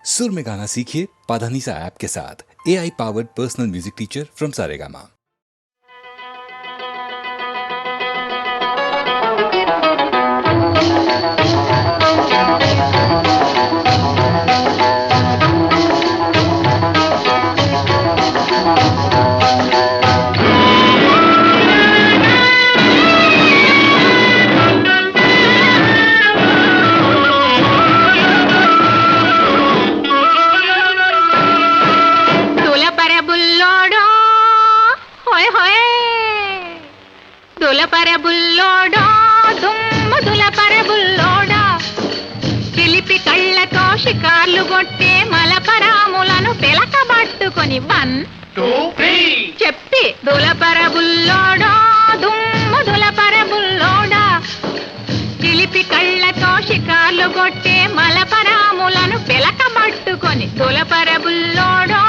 सुर में गाना सीखिए पाधानीसा ऐप के साथ। AI powered personal music teacher from Saregama. బుల్లోడా దుమ్ముదుల పరబుల్లోడా చిలిపి కళ్ళతో షికార్లు కొట్టే మలపరాములను పిలకబట్టుకొని 1 2 3 చెప్పి దులపర బుల్లోడా దుమ్ముదుల పరబుల్లోడా చిలిపి కళ్ళతో షికార్లు కొట్టే మలపరాములను పిలకబట్టుకొని దులపర బుల్లోడా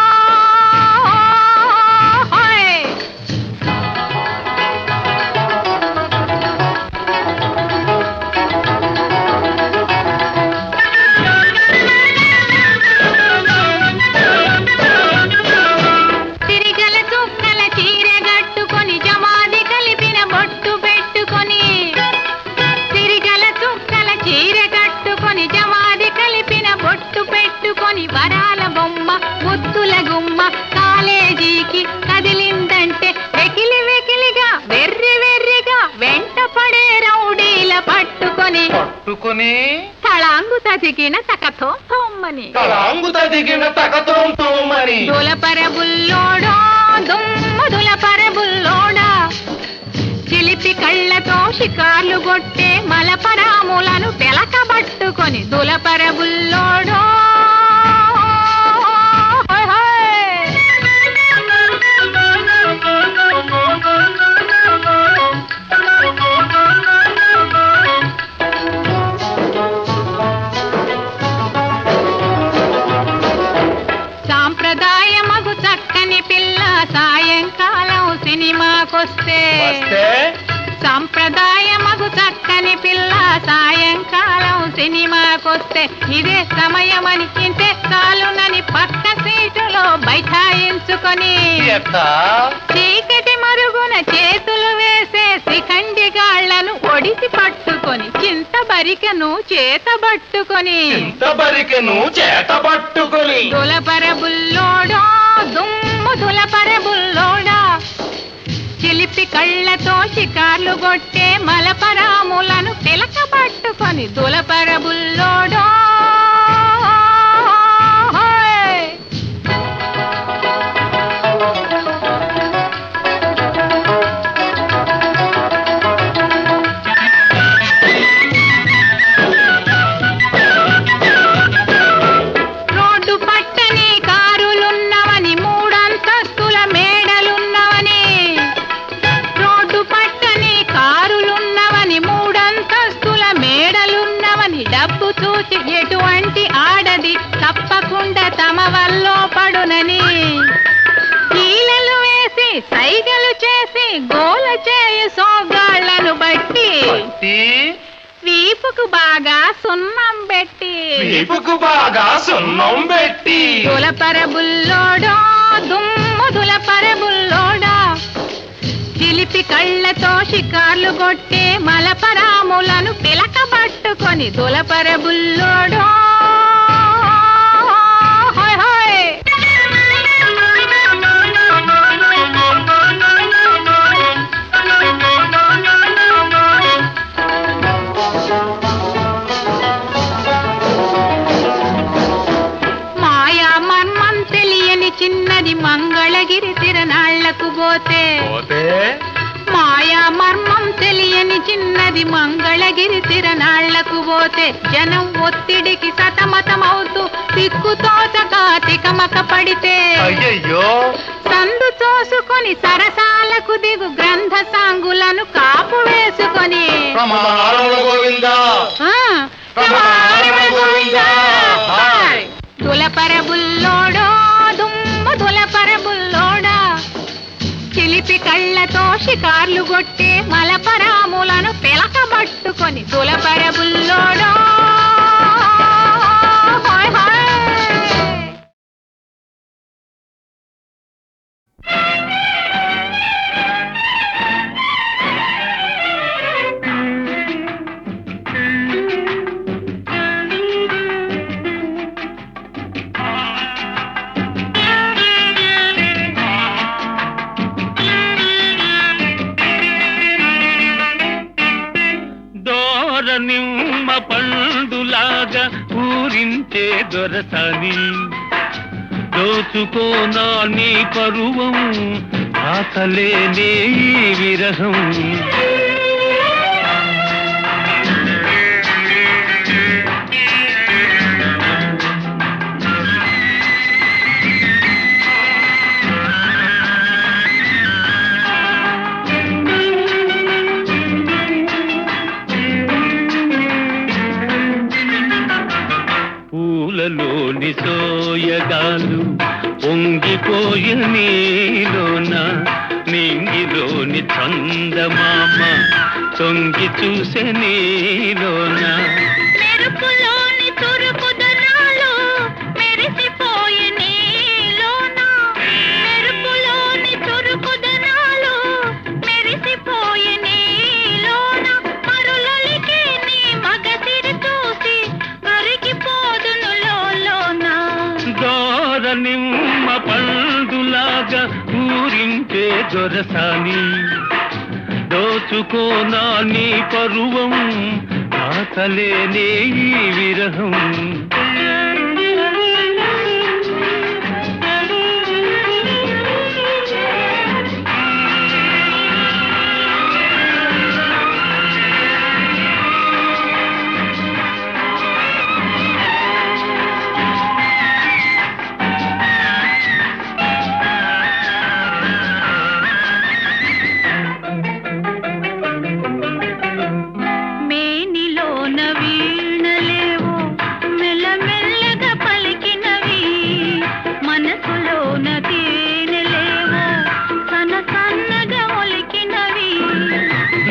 వరాల బొమ్మ ముద్దుల గుమ్మ కాలేజీకి కదిలిందంటే వెకిలి వెకిలిగా వెర్రి వెర్రిగా వెంట పడే రౌడీల పట్టుకొని తళాంగు తదిగిన తకతోమని దులపర బుల్లోడా దుమ్ముదుల పరబుల్లోడా చిలిపి కళ్ళతో షికార్లు కొట్టే మలపరాములను పిలకబట్టుకొని దులపర బుల్లోడా సాంప్రదాయమగు చక్కని పిల్ల సాయంకాలం సినిమాకొస్తే సంప్రదాయమగు చక్కని పిల్ల సాయంకాలం సినిమాకొస్తే ఇదే సమయమని ఇంతే చాలునని పక్క సీటులో బైఠాయించుకొని చీకటి మరుగున చేతులు వేసే శిఖండి గాళ్లను ఒడిసి పట్టుకొని చింతబరికెను చేతబట్టుకొని దులపర బుల్లోడా దుమ్ముదుల పరబుల్లోడా చిలిపి కళ్ళతో షికార్లు కొట్టే మలపరాములను పిలకబట్టుకొని దులపర బుల్లోడా ఎటువంటి ఆడది తప్పకుండా తమ వల్లో పడునని కీలలు వేసి సైగలు చేసి గోల చేయు సోగాళ్లను బట్టి వీపుకు బాగా సున్నం పెట్టి దులపర బుల్లోడా దుమ్ముదుల పరబుల్లోడా చిలిపి కళ్ళతో షికార్లు కొట్టే మలపరాములను పిలకబట్టుకొని దులపర బుల్లోడా మాయా మర్మం తెలియని చిన్నది మంగళగిరి తిరణాళ్లకు పోతే మాయా మర్మం తెలియని చిన్నది మంగళగిరి తిరణాళ్లకు పోతే జనం ఒత్తిడికి సతమతమవుతూ దిక్కుతోచక తికమక పడితే సందు తోసుకొని సరసాలకు దిగు గ్రంథ సాంగులను కాపు వేసుకొని దులపర బుల్లోడా దుమ్ముదుల పరబుల్లోడా చిలిపి కళ్ళతో షికార్లు కొట్టే మలపరాములను పిలకబట్టుకొని దులపర బుల్లోడా దొరసాని దోచుకోనా నీ పరువం ఆకలేనే ఈ విరహం పూలలోని సోయగాలు పొంగిపోయ నీలోన నింగిలోని చందమామ తొంగి చూసే నీలోన మెరుపులోని చురుకుదనాలు మెరిసిపోయే నీలోన మెరుపులోని చురుకుదనాలు మెరిసిపోయే నీలోన మరులలికి నీ మగసిరి చూసి కరిగిపోదును లోలోన దోర నిమ్మ పండులాగా ఊరించే దొరసాని దోచుకోనా నీ పరువం ఆకలేనే ఈ విరహం మేనిలోన వీణలేవో మెల్లమెల్లగా పలికినవి మనసులోన తేనెలేవో సన్నగా ఒలికినవి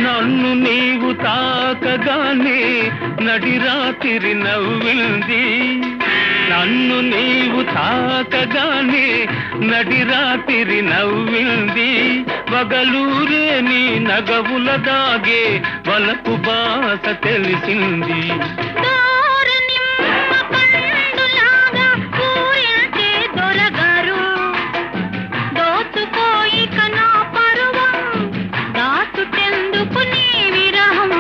నన్ను నీవు తాకగానే నడిరాత్రి నవ్వింది నన్ను నీవు తాకగానే నడిరాత్రి నవ్వింది వగలూరే నీ నగవుల దాగే వలపు బాస తెలిసింది దోర నిమ్మ పండులాగా పూరించే దొరగారు దోచుకోయిక నా పరువం దాచుటెందుకు నీ విరహం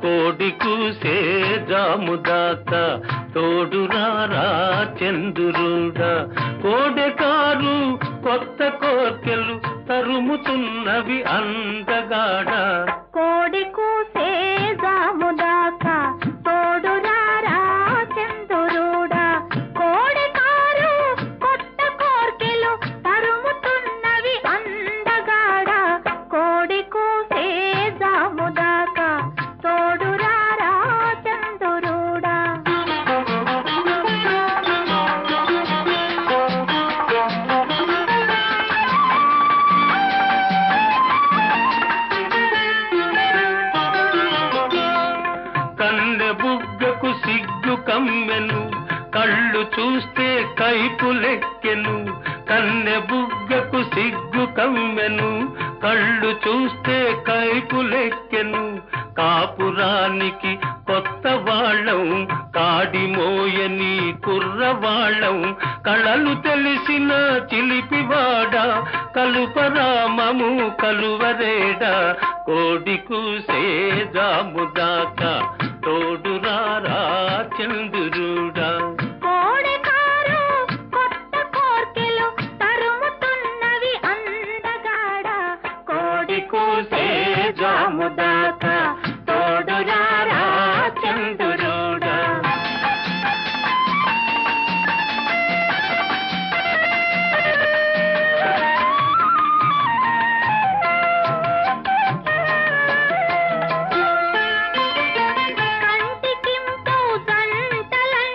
కోడి కూసే జాముదాత తోడురారా చంద్రుడా కోడెకారు కొత్త కోర్కెలు తరుముతున్నవి అందగాడ కోడి కూసే జాముదాకా తోడురారా చందురుడా కోడి కారు కొత్త కోర్కెలు తరుముతున్నవి అందగాడ కోడి కూసే జాముదాకా తోడురారా చందురుడా కన్నె బుగ్గకు సిగ్గు కమ్మెను కళ్ళు చూస్తే కైపులెక్కెను కన్నె బుగ్గకు సిగ్గు కమ్మెను కళ్ళు చూస్తే కైపులెక్కెను కాపురానికి కొత్త వాళ్ళం కాడి మోయని కుర్రవాళ్ళం కళలు తెలిసిన చిలిపివాడ కలుపరామము కలువరేడా కోడి కూసే జాముదాకా తోడురారా చంద్రుడా కోడి కారు కొత్త కోర్కెలు తరుముతున్నవి అందగాడ కోడి కూసే జాముదాకా తోడురారా చంద్రుడా కంటికింపు జంటలన్నీ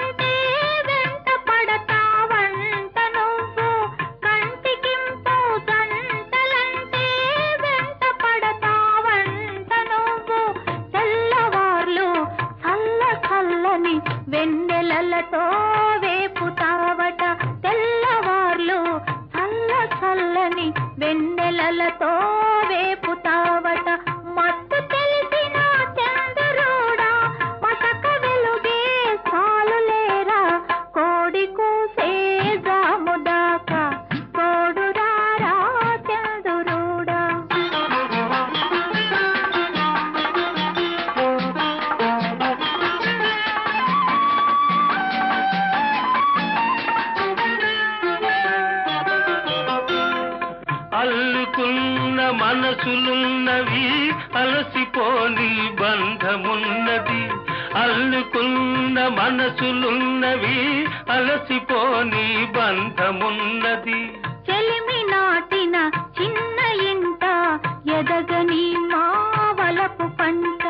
వెన్నెలలతో వేపుతావట తెల్లవార్లు చల్ల చల్లని వెన్నెలలతో వేపుతావట మత్తు తెలిసిన చంద్రుడా మసక వెలుగే చాలులేరా కోడి కూసే జాముదాకా తోడురారా చంద్రుడా. అల్లుకున్న మనసులున్నవి అలసిపోని బంధమున్నది. అల్లుకున్న మనసులున్నవి అలసిపోని బంధమున్నది. చెలిమి నాటిన చిన్న ఇంట ఎదగని మా వలపు పంట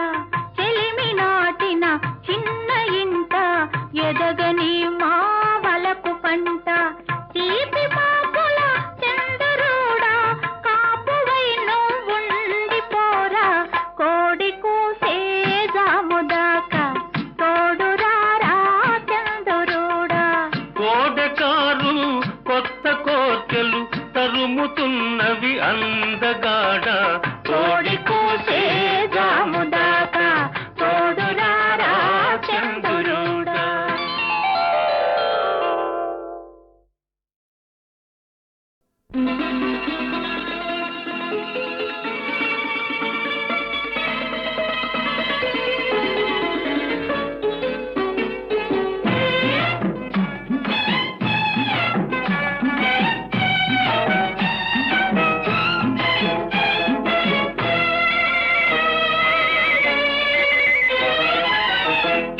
చెలిమి నాటిన చిన్న ఇంట ఎదగని మా వలపు పంట తీపి మాపుల చంద్రుడా కాపువై నువ్వుండిపోరా కోడి కూసే జాముదాకా తోడురారా చంద్రుడా. కోడకారు కొత్త కోర్కెలు తరుముతున్నవి అందగాడ. కోడి కూసే జాముదాకా తోడురారా చంద్రుడా.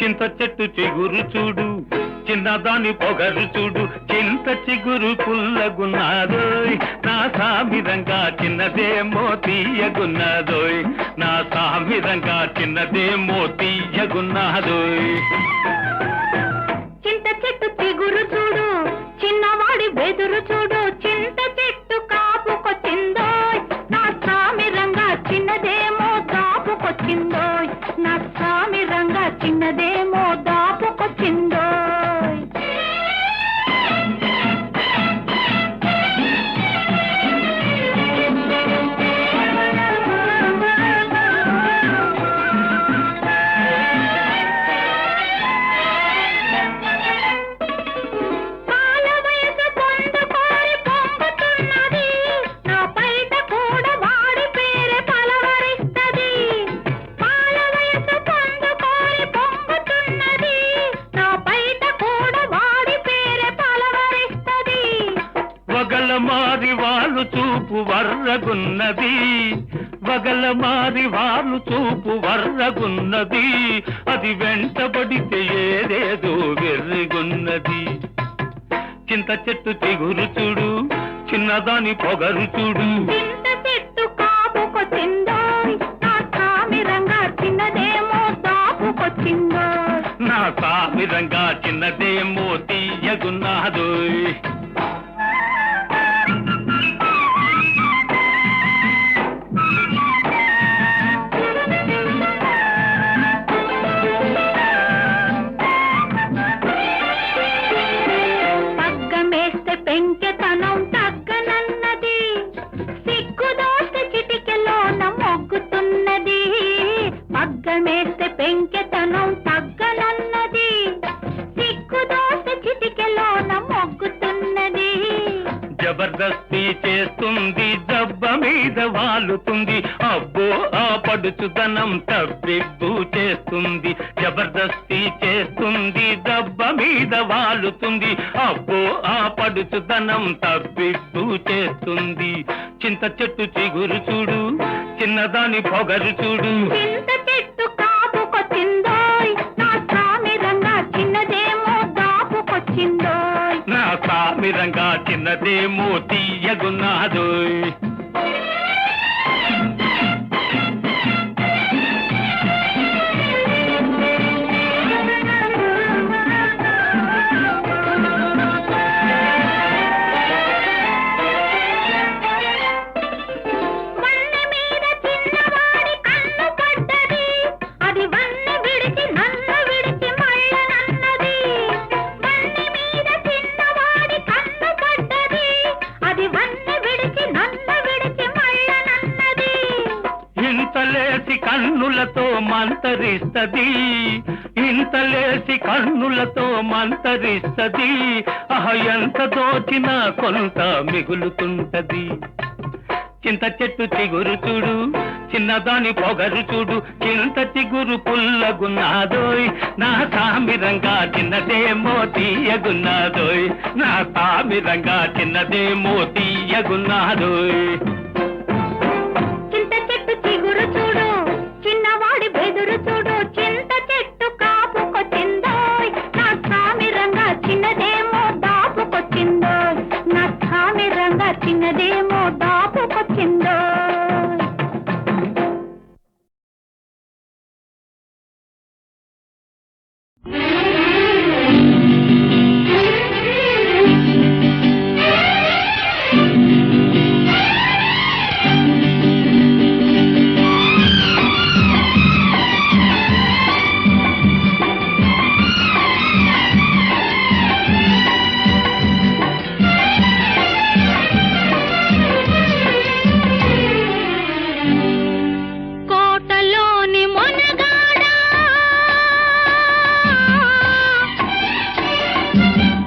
చింత చెట్టు చిగురు చూడు చిన్నదాని పొగరు చూడు చింత చిగురు పుల్లగున్నాదోయ్ నా సామిరంగా చిన్నదేమో తీయగున్నాదోయ్ నా సామిరంగా చిన్నదేమో తీయగున్నాదోయ్. చింత చెట్టు చిగురు చూడు చిన్నవాడి బెదురు చూడు చింత చెట్టు కాపుకొచ్చిందోయ్ నా సామిరంగా చిన్నదేమో దాపుకొచ్చిందోయ్ నా సామిరంగా చిన్నదేమో దాపుకొచ్చిందోయ్. పాల వయసు పొందుకోరి పొంగుతున్నది నా పైట కూడా వాడి పేరే పలవరిస్తది. పాల వయసు పొందుకోరి పొంగుతున్నది నా పైట కూడా వాడి పేరే పలవరిస్తది. వగల మారి వాళ్ళు చూపు వర్రగున్నది వగల మారి వాళ్ళు చూపు వర్రగున్నది అది వెంటబడితే ఏదేదో వెర్రిగున్నది. చింత చెట్టు చిగురు చూడు చిన్నదాని పొగరు చూడు చింత చెట్టు కాపుకొచ్చిందోయ్ నా సామిరంగా చిన్నదేమో దాపుకొచ్చిందోయ్. నా సామిరంగా చిన్నదేమో తీయగున్నాదోయ్. పగ్గమేస్తే పెంకెతనం తగ్గనన్నది సిగ్గుదోస్తే చిటికెలోన మొగ్గుతున్నది. పగ్గమేస్తే పెంకెతనం తగ్గనన్నది సిగ్గుదోస్తే చిటికెలోన మొగ్గుతున్నది. జబర్దస్తి చేస్తుంది దెబ్బ మీద వాలుతుంది అబ్బో ఆ పడుచుదనం తబ్బిబ్బు చేస్తుంది. జబర్దస్తి చేస్తుంది దెబ్బ మీద వాలుతుంది అబ్బో ఆ పడుచుదనం తబ్బిబ్బు చేస్తుంది. చింత చెట్టు చిగురు చూడు చిన్నదాని పొగరు చూడు చింత చెట్టు కాపుకొచ్చిందోయ్ నా సామిరంగా చిన్నదేమో దాపుకొచ్చిందోయ్. నా సామిరంగా చిన్నదేమో తీయగున్నాదోయ్. వన్నె మీద చిన్నవాడి కన్ను పడ్డది అది వన్నె విడిచి నన్ను విడిచి మళ్ళ కన్నులతో మంతరిస్తది, ఎంత దోచినా కొంత మిగులుతుంటది. చింత చెట్టు చిగురు చూడు, చిన్నదాని పొగరు చూడు, చింత చిగురు పుల్లగున్నాదోయ్, నా సామిరంగా చిన్నదేమో తీయగున్నాదోయ్, నా సామిరంగా చిన్నదేమో తీయగున్నాదోయ్. చింత చెట్టు చిగురు చూడు, చిన్నవాడి బెదురు చూడు, చింత చెట్టు కాపుకొచ్చిందోయ్, నా సామిరంగా చిన్నదేమో దాపుకొచ్చిందోయ్, నా సామిరంగా చిన్నదేమో దాపుకొచ్చిందోయ్. కోటలోని మొనగాడా,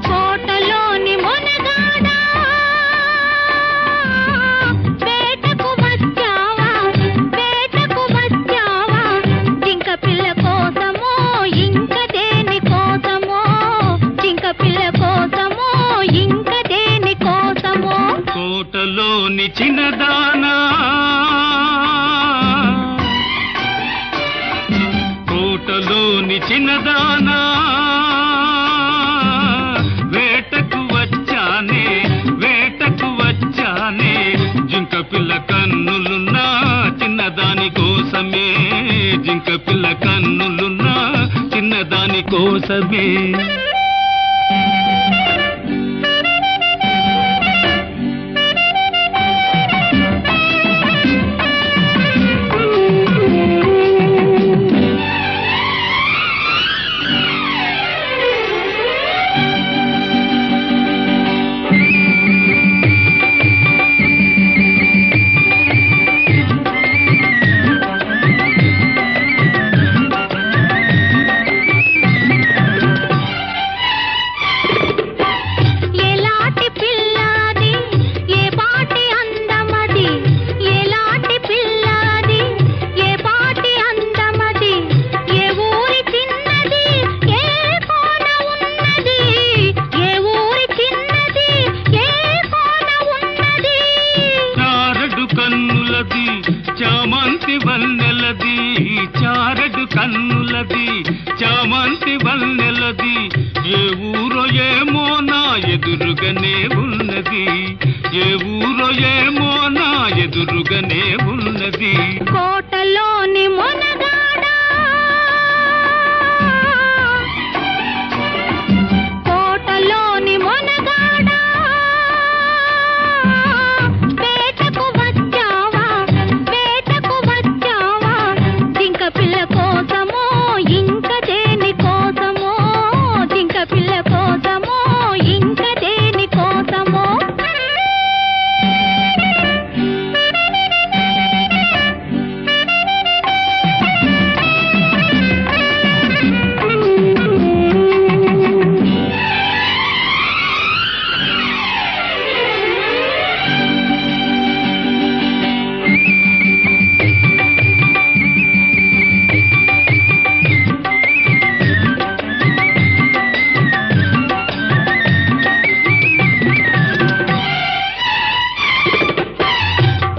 కోటలోని మొనగాడా, వేటకు వచ్చావా, వేటకు వచ్చావా, జింక పిల్ల కోసమో ఇంక దేని కోసమో, జింక పిల్ల కోసమో ఇంక దేని కోసమో. కోటలోని చిన్నదానా, కోటలోని చిన్నదానా, వేటకు వచ్చానే, వేటకు వచ్చానే, జింక పిల్ల కన్నులున్నా చిన్నదాని కోసమే, జింక పిల్ల కన్నులున్నా చిన్నదాని కోసమే. ఎలాంటి పిల్లాది, ఏ పాటి అందమది, ఎలాంటి పిల్లాది, ఏ పాటి అందమది, ఏ ఊరి చిన్నది, ఏ కోన ఉన్నది, ఏ ఊరి చిన్నది, ఏ కోన ఉన్నది. చారడు కన్నులది, చామంతి వన్నెలది, చారడు కన్నులది, చామంతి వన్నెలది, ఏ ఊరో ఏమో నా ఎదురుగానే ఉన్నది, ఏ ఊరో ఏమో నా ఎదురుగానే ఉన్నది. కోటలోని మొనగాడా, కోటలోని మొనగాడా, వేటకు వచ్చావా, వేటకు వచ్చావా, జింక పిల్ల కోసమో ఇంక దేని కోసమో, జింక పిల్ల కోసమో ఇంక దేని కోసమో.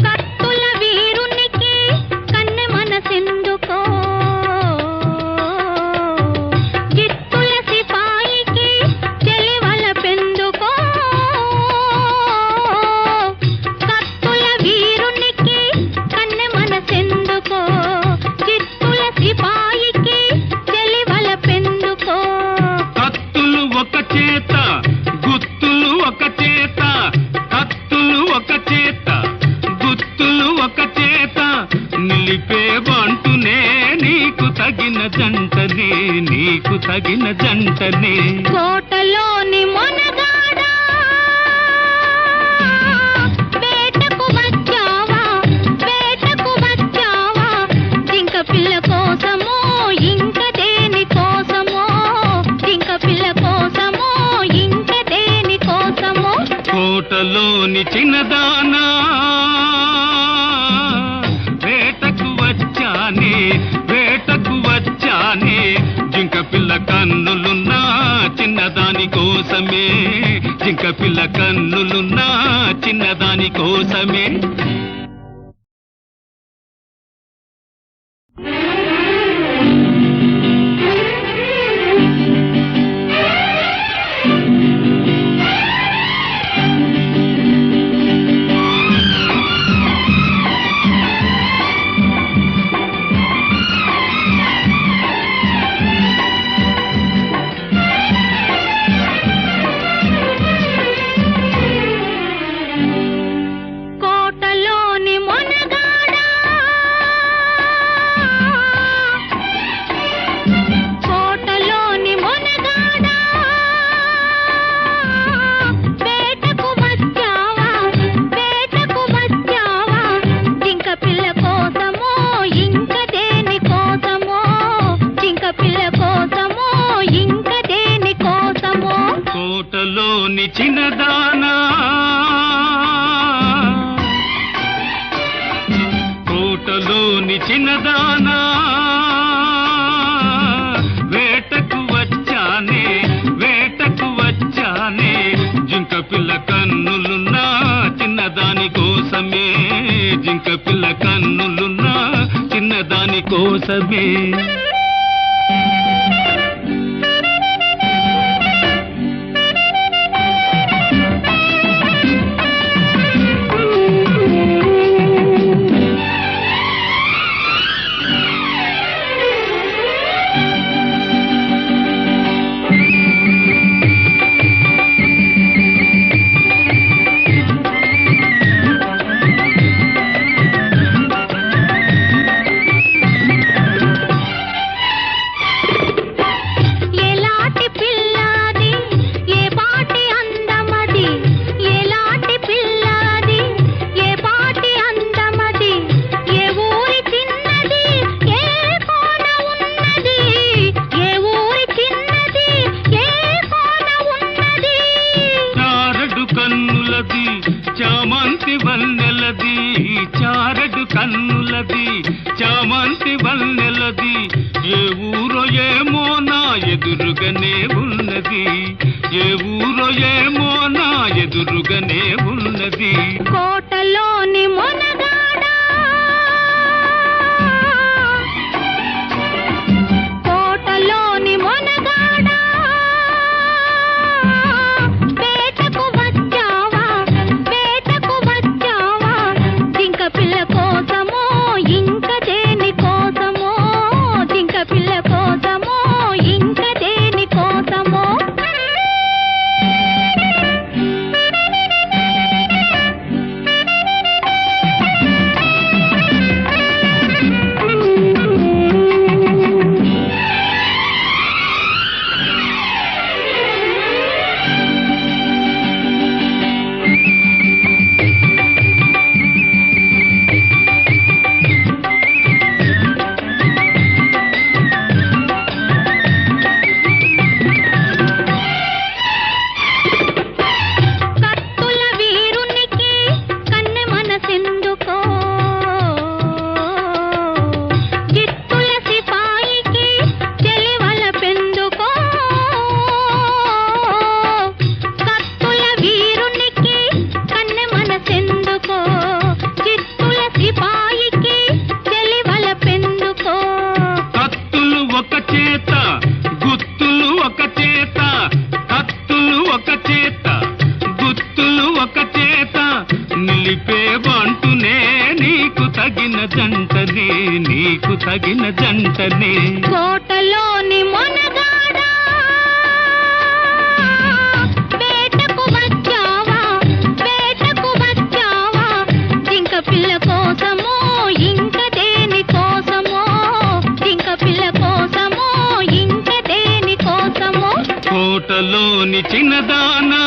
కత్తుల వీరునికి కన్నె మనసెందుకో, జిత్తుల సిపాయికి చెలివల పెందుకో, కత్తుల వీరునికి కన్నె మనసెందుకో, జిత్తుల సిపాయికి చెలివల పెందుకో. కత్తులు ఒక చేత, గుత్తులు ఒక చేత, కత్తులు ఒక చేత, గుత్తులు ఒక చేత, నిలిపే బంటునే నీకు తగిన జంటనే, నీకు తగిన జంటనే. కోటలోని మొనగాడా, వేటకు వచ్చావా, వేటకు వచ్చావా, జింక పిల్ల కోసమో ఇంక దేని కోసమో, కోటలోని చిన్నదానా వేటకు వచ్చానే వేటకు వచ్చానే జింక పిల్ల కన్నులున్నా చిన్నదాని కోసమే జింక పిల్ల కన్నులున్నా చిన్నదాని కోసమే కోటలోని మొనగాడా కోటలోని మొనగాడా వేటకు వచ్చావా వేటకు వచ్చావా జింక పిల్ల కోసమో ఇంక దేని కోసమో జింక పిల్ల కోసమో ఇంక దేని కోసమో కోటలోని చిన్నదానా కోటలోని చిన్నదానా వేటకు వచ్చానే వేటకు వచ్చానే జింక పిల్ల కన్నులున్నా చిన్నదాని కోసమే జింక పిల్ల కన్నులున్నా చిన్నదాని కోసమే ఎలాంటి పిల్లాది ఏ పాటి అందమది ఎలాంటి పిల్లాది ఏ పాటి అందమది ఏ ఊరి చిన్నది ఏ కోన ఉన్నది ఏ ఊరి చిన్నది ఏ కోన ఉన్నది చారడు కన్నులది చామంతి వన్నెలది చారడు కన్నులది చామంతి వన్నెలది ఏ ఊరో ఏమో నా ఎదురుగానే ఉన్నది ఏ ఊరో ఏమో నా ఎదురుగానే ఉన్నది కోటలోని మొనగాడా కోటలోని మొనగాడా వేటకు వచ్చావా వేటకు వచ్చావా జింక పిల్ల కోసమో ఇంక దేని కోసమో జింక పిల్ల కోసమో ఇంక దేని కోసమో కత్తుల వీరునికి కన్నె మనసెందుకో జిత్తుల సిపాయికి చెలివల పెందుకో కత్తుల వీరునికి కన్నె మనసెందుకో జిత్తుల సిపాయికి చెలివల పెందుకో కత్తులు ఒక చేత గుత్తులు ఒక చేత కత్తులు ఒక చేత గుత్తులు ఒక చేత నిలిపే బంటునే నీకు తగిన జంటనే నీకు తగిన జంటనే కోటలోని మొనగాడా వేటకు వచ్చావా వేటకు వచ్చావా జింక పిల్ల కోసమో ఇంక దేని కోసమో జింక పిల్ల కోసమో ఇంక దేని కోసమో కోటలోని చిన్నదానా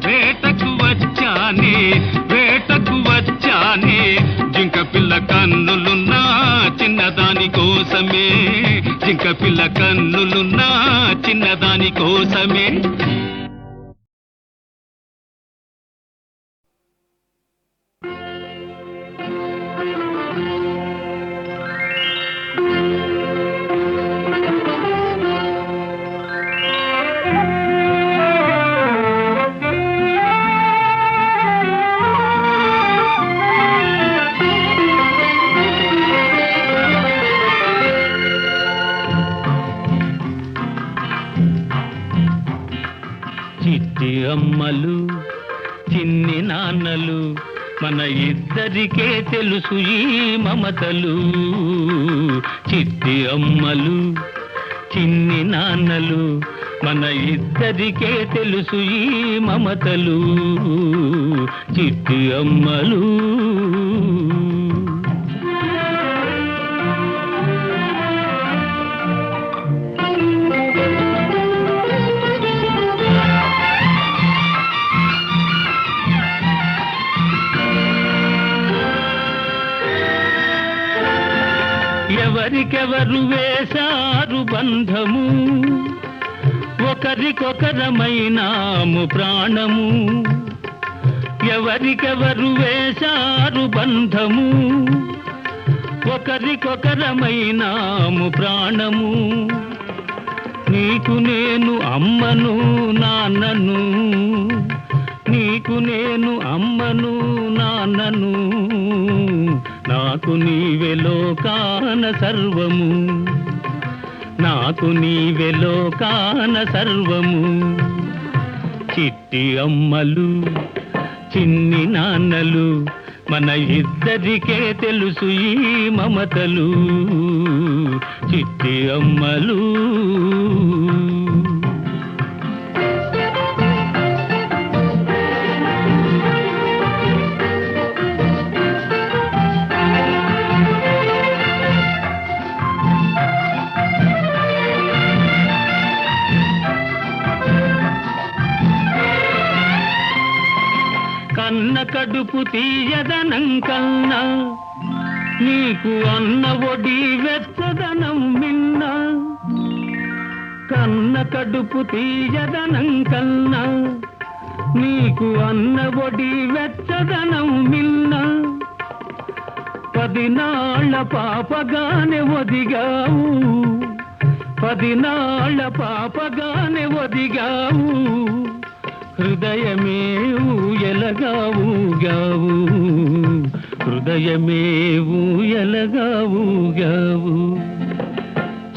వేటకు వచ్చానే వేటకు వచ్చానే జింక పిల్ల కన్నులున్నా చిన్నదాని కోసమే జింక పిల్ల కన్నులున్నా చిన్నదాని కోసమే అమ్మలు చిన్ని నాన్నలు మన ఇద్దరికే తెలుసు ఈ మమతలు. చిట్టి అమ్మలు చిన్ని నాన్నలు మన ఇద్దరికే తెలుసు ఈ మమతలు. చిట్టి అమ్మలు. ఎవరికెవరు వేశారు బంధము, ఒకరికొకరమైనాము ప్రాణము. ఎవరికెవరు వేశారు బంధము, ఒకరికొకరమైనాము ప్రాణము. నీకు నేను అమ్మను నాన్నను, నీకు నేను అమ్మను నాన్నను, నాకు నీవే లోకాన సర్వము, నాకు నీవే లోకాన సర్వము. చిట్టి అమ్మలు చిన్ని నాన్నలు మన ఇద్దరికే తెలుసు ఈ మమతలు. చిట్టి అమ్మలు. కన్న కడుపు తీయదనం కన్నా నీకు అన్న ఒడి వెచ్చదనం మిన్న. కన్న కడుపు తీయదనం కన్నా నీకు అన్న ఒడి వెచ్చదనం మిన్న. 10 నాళ్ళ పాపగానే ఒదిగావు, 10 నాళ్ళ పాపగానే ఒదిగావు. హృదయమే ఊయలగా ఊగావు, హృదయమే ఊయలగా ఊగావు.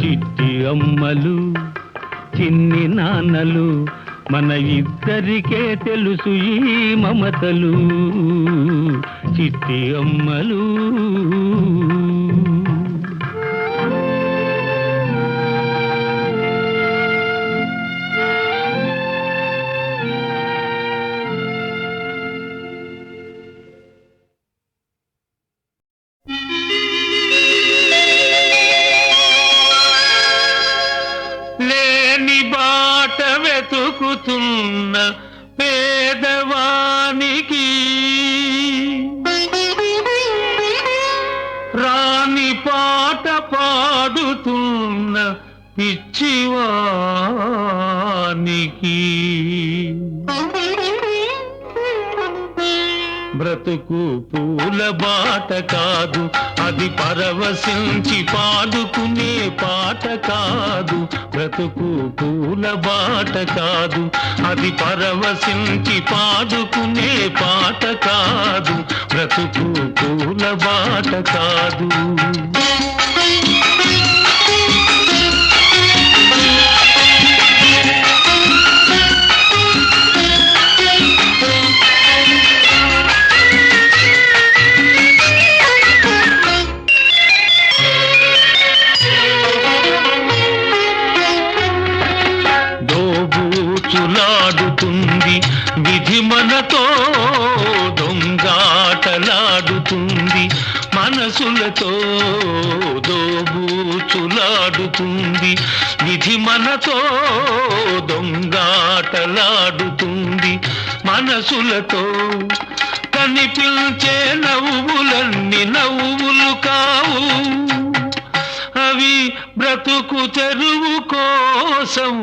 చిట్టి అమ్మలు చిన్ని నాన్నలు మన ఇద్దరికే తెలుసు ఈ మమతలు. చిట్టి అమ్మలు. వెతుకుతున్న పేదవానికి రాని పాట పాడుతున్న పిచ్చివానికి బ్రతుకు పూల బాట కాదు, అది పరవశించి పాడుకునే పాట కాదు. బ్రతుకు పూల బాట కాదు, అది పరవశించి పాడుకునే పాట కాదు. బ్రతుకు పూల బాట కాదు. విధి మనతో దొంగాటలాడుతుంది, మనసులతో దోబూచులాడుతుంది. విధి మనతో దొంగాటలాడుతుంది, మనసులతో. కనిపించే నవ్వులన్నీ నవ్వులు కావు, అవి బ్రతుకు తెరువు కోసం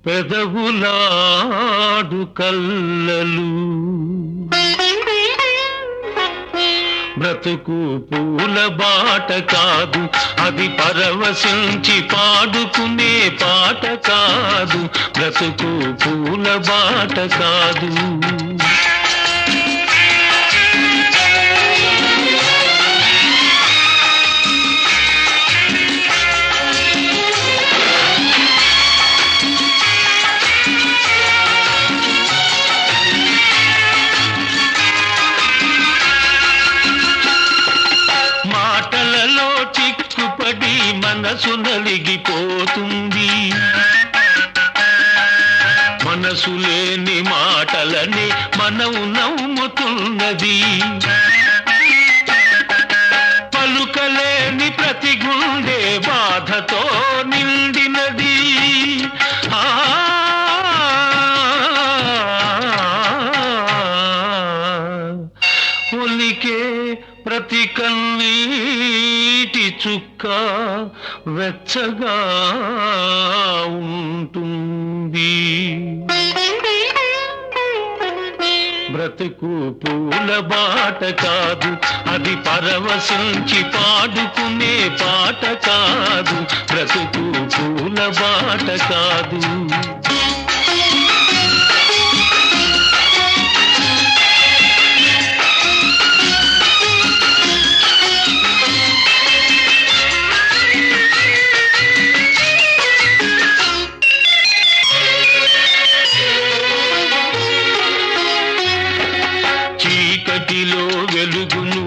పెదవులాడు కల్లలు. బ్రతుకు పూల బాట కాదు, అది పరవశించి పాడుకునే పాట కాదు. బ్రతుకు పూల బాట కాదు. ఉండిపోతుంది. మనసు లేని మాటలని మనం నమ్ముతున్నది. పలుకలేని ప్రతి గుండె బాధతో నిండినది. ఒలికే ప్రతి కన్నీటి చుక్క వెచ్చగా ఉంటుంది. బ్రతుకు పూల బాట కాదు, అది పరవశించి పాడుకునే పాట కాదు. బ్రతుకు పూల బాట కాదు. చీకటిలో వెలుగును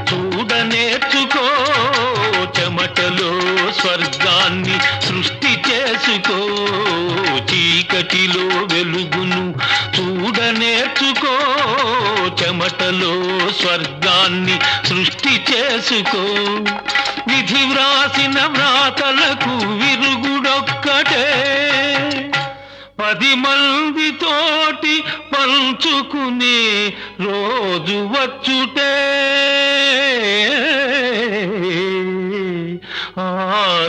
చూడ నేర్చుకో, చెమటలో స్వర్గాన్ని సృష్టి చేసుకో. చీకటిలో వెలుగును చూడ నేర్చుకో, చెమటలో స్వర్గాన్ని సృష్టి చేసుకో. విధి వ్రాసిన వ్రాతలకు విరుగుడొక్కటే, 10 మందితోటి పంచుకునే రోజు వచ్చుటే. ఆ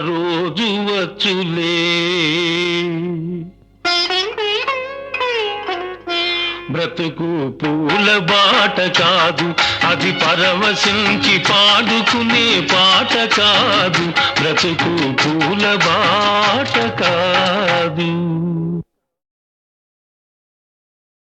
రోజు వచ్చులే. బ్రతుకు పూల బాట కాదు, అది పరవశించి పాడుకునే పాట కాదు. బ్రతుకు పూల బాట కాదు.